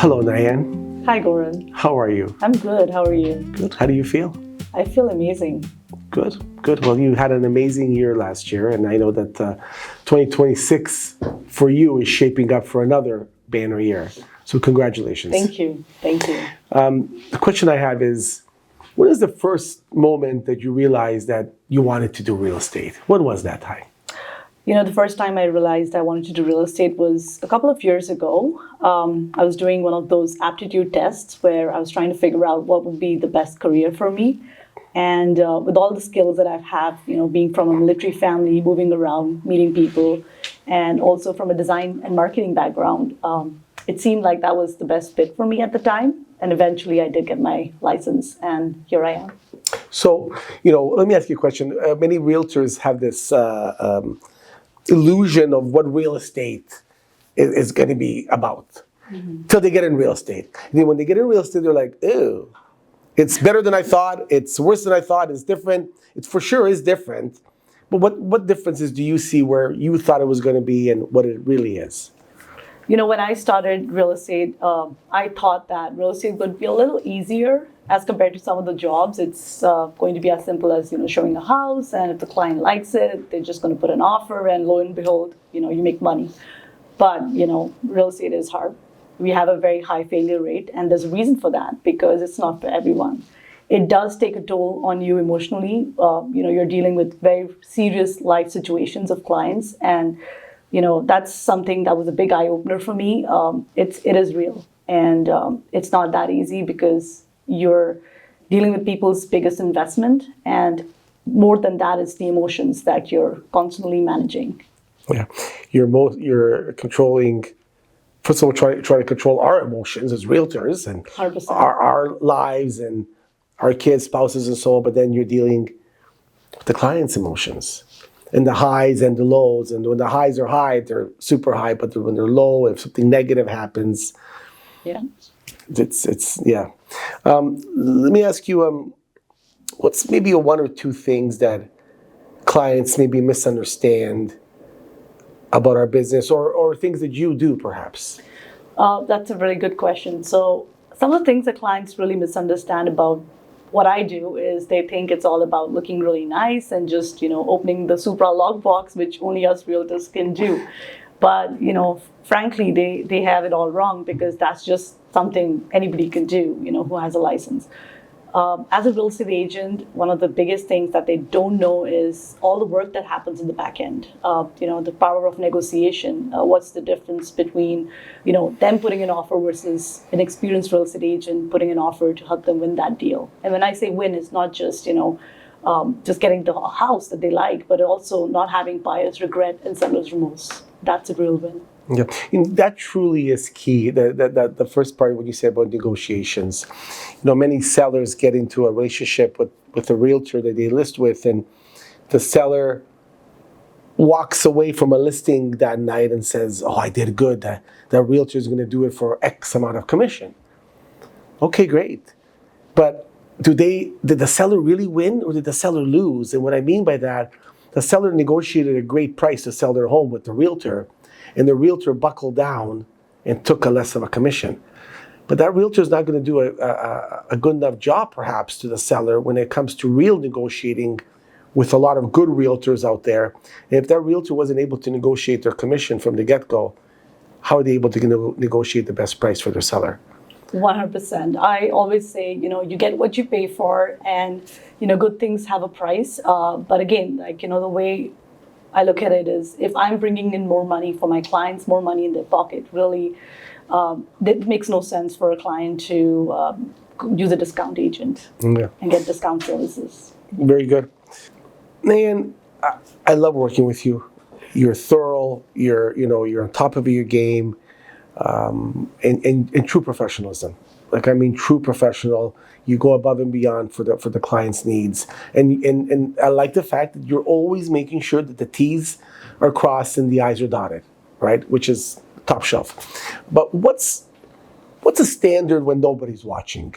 Hello, Nayan. Hi, Goran. How are you? I'm good. How are you? Good. How do you feel? I feel amazing. Good. Good. Well, you had an amazing year last year, and I know that 2026 for you is shaping up for another banner year. So congratulations. Thank you. Thank you. The question I have is, when is the first moment that you realized that you wanted to do real estate? When was that time? You know, the first time I realized I wanted to do real estate was a couple of years ago. I was doing one of those aptitude tests where I was trying to figure out what would be the best career for me. And with all the skills that I have, you know, being from a military family, moving around, meeting people, and also from a design and marketing background, it seemed like that was the best fit for me at the time. And eventually I did get my license, and here I am. So, let me ask you a question. Many realtors have this illusion of what real estate is going to be about till they get in real estate. And then when they get in real estate, they're like, ew, it's better than I thought. It's worse than I thought. It's different. It for sure is different. But what differences do you see where you thought it was going to be and what it really is? You know, when I started real estate, I thought that real estate would be a little easier as compared to some of the jobs. It's going to be as simple as, showing a house, and if the client likes it, they're just going to put an offer, and lo and behold, you make money. But, real estate is hard. We have a very high failure rate, and there's a reason for that, because it's not for everyone. It does take a toll on you emotionally. You're dealing with very serious life situations of clients, and that's something that was a big eye-opener for me. It is real, and it's not that easy because you're dealing with people's biggest investment, and more than that is the emotions that you're constantly managing. Yeah, you're controlling. First of all, try to control our emotions as realtors and 100%. our lives and our kids, spouses, and so on. But then you're dealing with the client's emotions and the highs and the lows. And when the highs are high, they're super high. But when they're low, if something negative happens, yeah, it's yeah. Let me ask you, what's maybe one or two things that clients maybe misunderstand about our business, or things that you do, perhaps? That's a really good question. So some of the things that clients really misunderstand about what I do is they think it's all about looking really nice and just, opening the Supra lockbox, which only us realtors can do. But, frankly, they have it all wrong, because that's just something anybody can do, who has a license. As a real estate agent, one of the biggest things that they don't know is all the work that happens in the back end. The power of negotiation. What's the difference between, them putting an offer versus an experienced real estate agent putting an offer to help them win that deal. And when I say win, it's not just, just getting the house that they like, but also not having buyer's regret and seller's remorse. That's a real win. Yeah, and that truly is key. The first part, when you say about negotiations, many sellers get into a relationship with a realtor that they list with, and the seller walks away from a listing that night and says, "Oh, I did good. That realtor is going to do it for X amount of commission." Okay, great, but did the seller really win, or did the seller lose? And what I mean by that, the seller negotiated a great price to sell their home with the realtor, and the realtor buckled down and took a less of a commission. But that realtor is not going to do a good enough job, perhaps, to the seller when it comes to real negotiating with a lot of good realtors out there. And if that realtor wasn't able to negotiate their commission from the get-go, how are they able to negotiate the best price for their seller? 100%. I always say, you get what you pay for, and, good things have a price. But again, the way I look at it is, if I'm bringing in more money for my clients, more money in their pocket, really, it makes no sense for a client to use a discount agent and get discount services. Very good. Nayan, I love working with you. You're thorough. You're on top of your game, and true professionalism. True professional. You go above and beyond for the client's needs, and I like the fact that you're always making sure that the T's are crossed and the I's are dotted, right? Which is top shelf. But what's a standard when nobody's watching?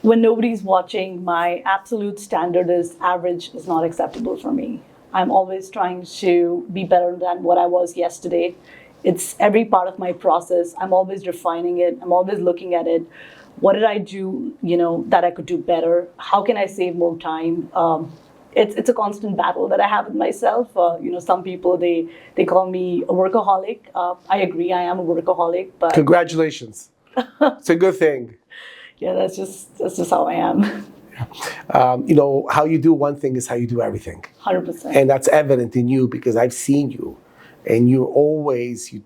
When nobody's watching, my absolute standard is average is not acceptable for me. I'm always trying to be better than what I was yesterday. It's every part of my process. I'm always refining it. I'm always looking at it. What did I do, that I could do better? How can I save more time? It's a constant battle that I have with myself. Some people they call me a workaholic. I agree, I am a workaholic, but Congratulations. It's a good thing. yeah, that's just how I am. How you do one thing is how you do everything. 100%. And that's evident in you because I've seen you. And you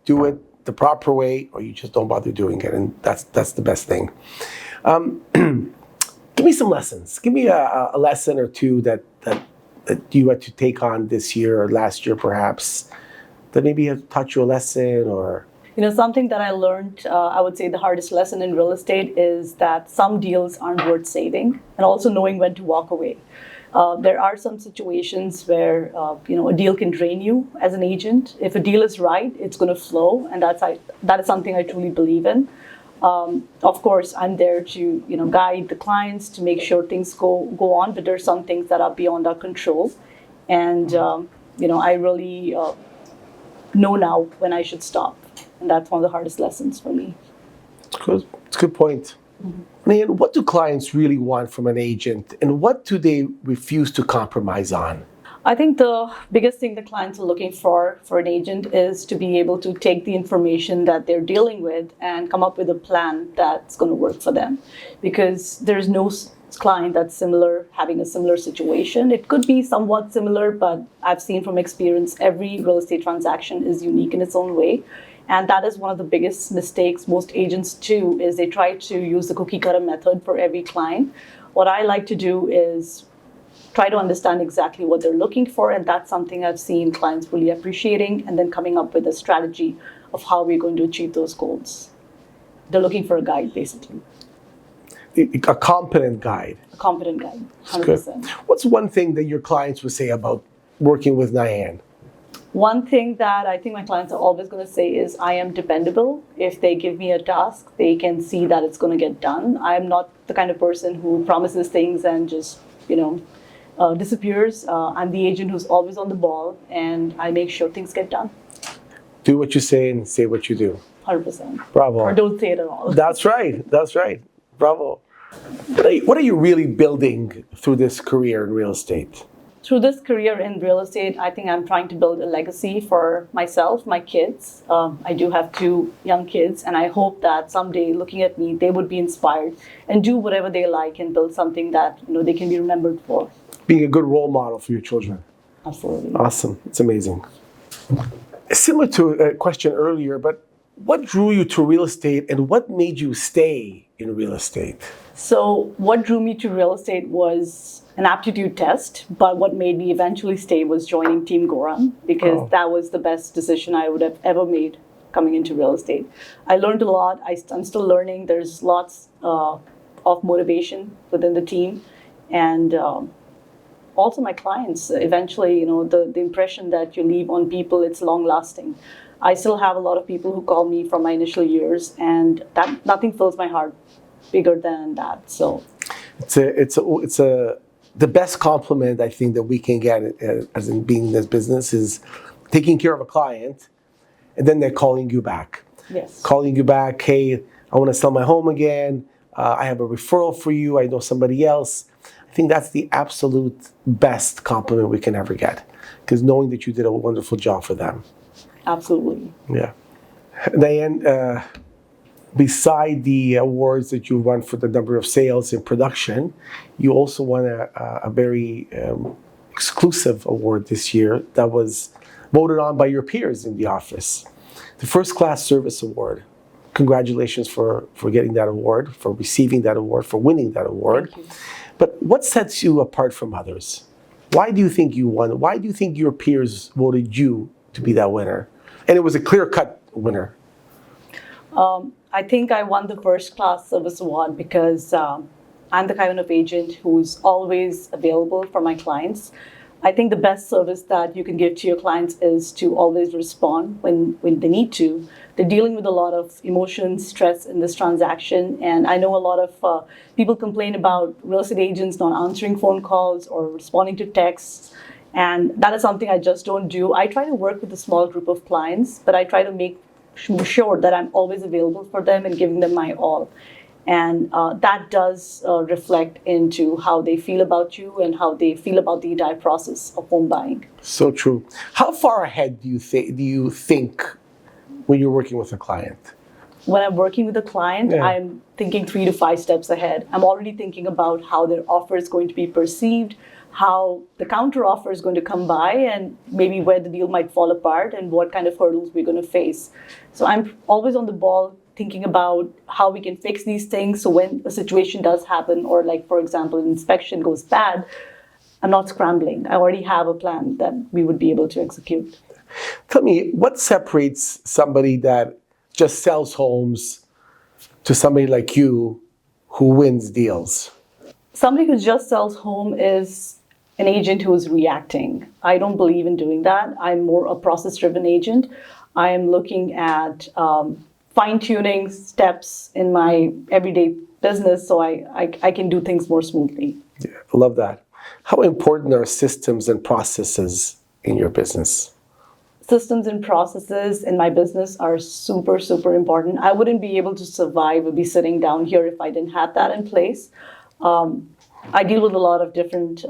do it the proper way or you just don't bother doing it. And that's the best thing. Give me some lessons. Give me a lesson or two that you had to take on this year or last year perhaps that maybe have taught you a lesson or... Something that I learned, I would say the hardest lesson in real estate is that some deals aren't worth saving and also knowing when to walk away. There are some situations where, a deal can drain you as an agent. If a deal is right, it's going to flow. And that is something I truly believe in. Of course, I'm there to, guide the clients to make sure things go on. But there's some things that are beyond our control. And, I really know now when I should stop. And that's one of the hardest lessons for me. It's good. It's a good point. Nayan, what do clients really want from an agent and what do they refuse to compromise on? I think the biggest thing the clients are looking for an agent is to be able to take the information that they're dealing with and come up with a plan that's going to work for them. Because there's no client that's having a similar situation. It could be somewhat similar, but I've seen from experience, every real estate transaction is unique in its own way. And that is one of the biggest mistakes most agents do, is they try to use the cookie cutter method for every client. What I like to do is try to understand exactly what they're looking for, and that's something I've seen clients really appreciating, and then coming up with a strategy of how we're going to achieve those goals. They're looking for a guide, basically. A competent guide. A competent guide, 100%. Good. What's one thing that your clients would say about working with Nayan? One thing that I think my clients are always going to say is I am dependable. If they give me a task, they can see that it's going to get done. I'm not the kind of person who promises things and just, disappears. I'm the agent who's always on the ball, and I make sure things get done. Do what you say and say what you do. 100%. Bravo. Or don't say it at all. That's right. That's right. Bravo. What are you really building through this career in real estate? Through this career in real estate, I think I'm trying to build a legacy for myself, my kids. I do have 2 young kids, and I hope that someday, looking at me, they would be inspired and do whatever they like and build something that they can be remembered for. Being a good role model for your children. Absolutely. Awesome. It's amazing. Similar to a question earlier, but what drew you to real estate and what made you stay in real estate? So what drew me to real estate was an aptitude test, but what made me eventually stay was joining Team Goran, because that was the best decision I would have ever made coming into real estate. I learned a lot. I'm still learning. There's lots of motivation within the team, and also my clients. Eventually, the impression that you leave on people, it's long lasting. I still have a lot of people who call me from my initial years, and that nothing fills my heart bigger than that. So it's the best compliment I think that we can get as in being in this business is taking care of a client, and then they're calling you back. Yes. Calling you back, hey, I want to sell my home again. I have a referral for you. I know somebody else. I think that's the absolute best compliment we can ever get, because knowing that you did a wonderful job for them. Absolutely. Yeah. Nayan, beside the awards that you won for the number of sales in production, you also won a very exclusive award this year that was voted on by your peers in the office. The First Class Service Award. Congratulations for getting that award, for receiving that award, for winning that award. Thank you. But what sets you apart from others? Why do you think you won? Why do you think your peers voted you to be that winner? And it was a clear-cut winner. I think I won the First Class Service Award because I'm the kind of agent who's always available for my clients. I think the best service that you can give to your clients is to always respond when they need to. They're dealing with a lot of emotion, stress in this transaction, and I know a lot of people complain about real estate agents not answering phone calls or responding to texts, and that is something I just don't do. I try to work with a small group of clients, but I try to make sure that I'm always available for them and giving them my all. And that does reflect into how they feel about you and how they feel about the entire process of home buying. So true. How far ahead do you think when you're working with a client? When I'm working with a client, Yeah. I'm thinking 3 to 5 steps ahead. I'm already thinking about how their offer is going to be perceived, how the counter offer is going to come by, and maybe where the deal might fall apart and what kind of hurdles we're going to face. So I'm always on the ball thinking about how we can fix these things. So when a situation does happen, or like, for example, an inspection goes bad, I'm not scrambling. I already have a plan that we would be able to execute. Tell me, what separates somebody that just sells homes to somebody like you who wins deals? Somebody who just sells home is an agent who is reacting. I don't believe in doing that. I'm more a process-driven agent. I am looking at fine-tuning steps in my everyday business so I can do things more smoothly. Yeah, I love that. How important are systems and processes in your business? Systems and processes in my business are super, super important. I wouldn't be able to survive or be sitting down here if I didn't have that in place. I deal with a lot of different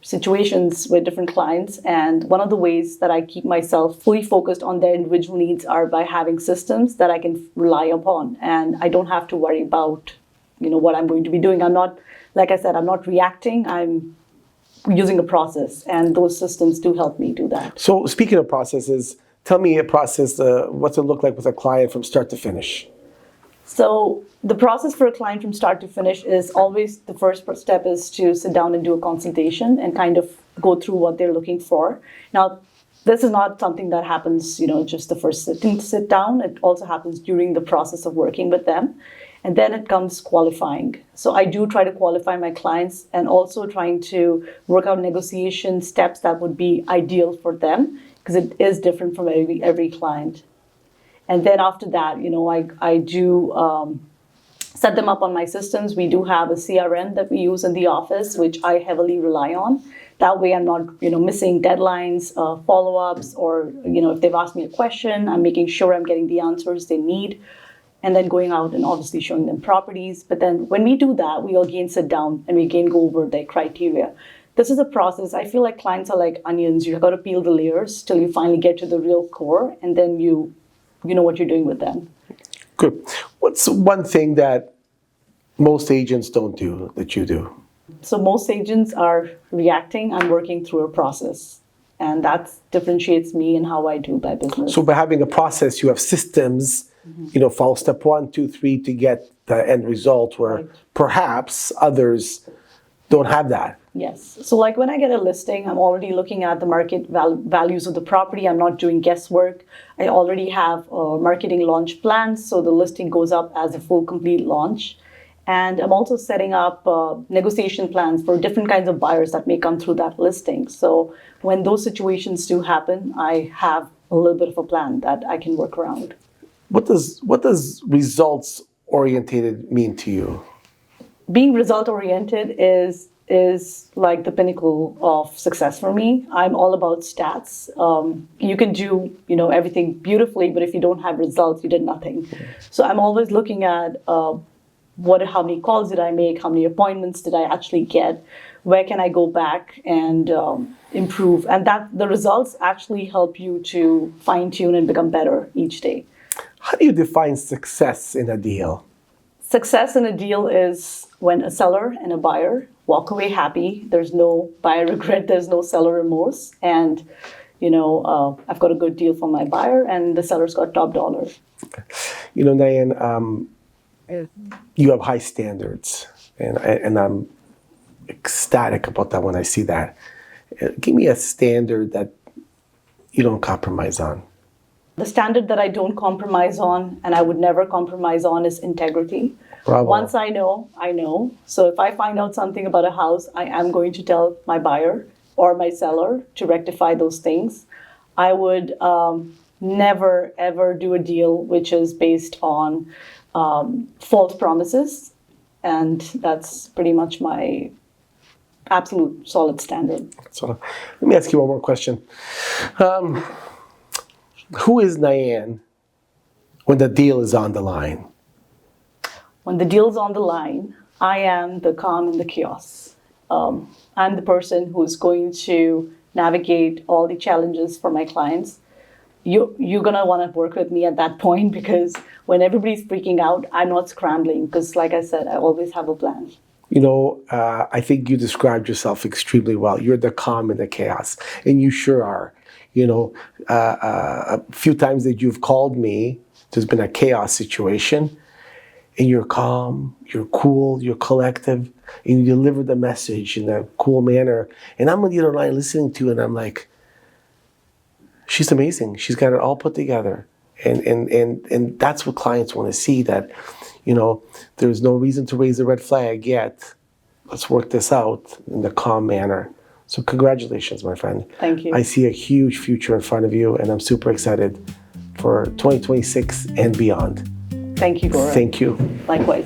situations with different clients, and one of the ways that I keep myself fully focused on their individual needs are by having systems that I can rely upon, and I don't have to worry about, what I'm going to be doing. I'm not, like I said, I'm not reacting. I'm using a process, and those systems do help me do that. So speaking of processes, tell me a process, what's it look like with a client from start to finish? So the process for a client from start to finish is always the first step is to sit down and do a consultation and kind of go through what they're looking for. Now, this is not something that happens, just the first sit down. It also happens during the process of working with them. And then it comes qualifying. So I do try to qualify my clients and also trying to work out negotiation steps that would be ideal for them, because it is different from every client. And then after that, I do set them up on my systems. We do have a CRM that we use in the office, which I heavily rely on. That way I'm not, missing deadlines, follow-ups, or, if they've asked me a question, I'm making sure I'm getting the answers they need, and then going out and obviously showing them properties. But then when we do that, we again sit down and we again go over their criteria. This is a process. I feel like clients are like onions. You've got to peel the layers till you finally get to the real core, and then you know what you're doing with them. Good. What's one thing that most agents don't do that you do? So most agents are reacting. I'm working through a process, and that differentiates me in how I do my business. So by having a process, you have systems, follow step 1, 2, 3 to get the end result, where Right. perhaps others don't have that. Yes. So like when I get a listing, I'm already looking at the market values of the property. I'm not doing guesswork. I already have marketing launch plans, so the listing goes up as a full complete launch. And I'm also setting up negotiation plans for different kinds of buyers that may come through that listing. So when those situations do happen, I have a little bit of a plan that I can work around. What does results orientated mean to you? Being result oriented is like the pinnacle of success for me. I'm all about stats. You can do everything beautifully, but if you don't have results, you did nothing. So I'm always looking at how many calls did I make, how many appointments did I actually get, where can I go back and improve, and that the results actually help you to fine tune and become better each day. How do you define success in a deal? Success in a deal is when a seller and a buyer walk away happy. There's no buyer regret, there's no seller remorse, and I've got a good deal for my buyer and the seller's got top dollar. Nayan, you have high standards, and I'm ecstatic about that when I see that. Give me a standard that you don't compromise on. The standard that I don't compromise on, and I would never compromise on, is integrity. Bravo. Once I know, I know. So if I find out something about a house, I am going to tell my buyer or my seller to rectify those things. I would never, ever do a deal which is based on false promises. And that's pretty much my absolute solid standard. So let me ask you one more question. Who is Nayan when the deal is on the line? When the deal's on the line, I am the calm in the chaos. I'm the person who's going to navigate all the challenges for my clients. You're gonna want to work with me at that point, because when everybody's freaking out, I'm not scrambling, because like I said, I always have a plan. I think you described yourself extremely well. You're the calm in the chaos, and you sure are. A few times that you've called me, there's been a chaos situation, and you're calm, you're cool, you're collective, and you deliver the message in a cool manner. And I'm on the other line listening to it, and I'm like, she's amazing. She's got it all put together. And that's what clients want to see, that, there's no reason to raise a red flag yet. Let's work this out in the calm manner. So congratulations, my friend. Thank you. I see a huge future in front of you, and I'm super excited for 2026 and beyond. Thank you, Goran. Thank you. Likewise.